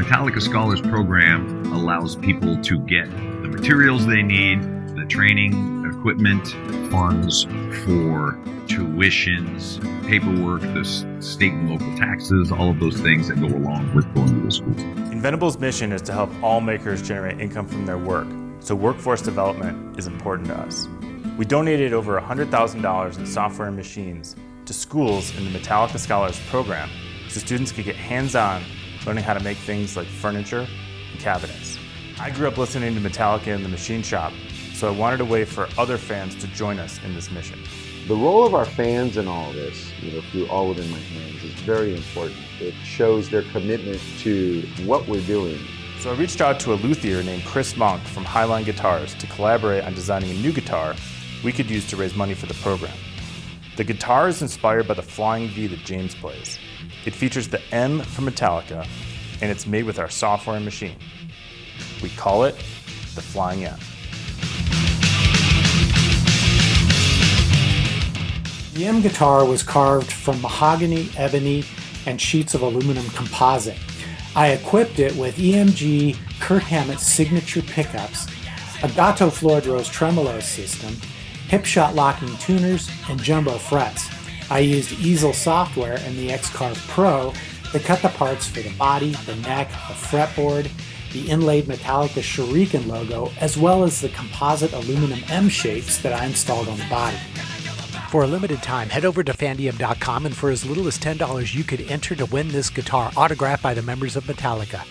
Metallica Scholars Program allows people to get the materials they need, the training, equipment, funds for tuitions, paperwork, the state and local taxes, all of those things that go along with going to the school. Inventables' mission is to help all makers generate income from their work, so workforce development is important to us. We donated over $100,000 in software and machines to schools in the Metallica Scholars Program so students could get hands-on learning how to make things like furniture and cabinets. I grew up listening to Metallica in the machine shop, so I wanted a way for other fans to join us in this mission. The role of our fans in all this, through All Within My Hands, is very important. It shows their commitment to what we're doing. So I reached out to a luthier named Chris Monk from Highline Guitars to collaborate on designing a new guitar we could use to raise money for the program. The guitar is inspired by the flying V that James plays. It features the M from Metallica, and it's made with our software and machine. We call it the Flying M. The M guitar was carved from mahogany, ebony, and sheets of aluminum composite. I equipped it with EMG Kurt Hammett's signature pickups, a Gato Floridrose tremolo system, hip-shot locking tuners, and jumbo frets. I used easel software and the X-Carve Pro to cut the parts for the body, the neck, the fretboard, the inlaid Metallica Shuriken logo, as well as the composite aluminum M shapes that I installed on the body. For a limited time, head over to Fandiem.com, and for as little as $10, you could enter to win this guitar autographed by the members of Metallica.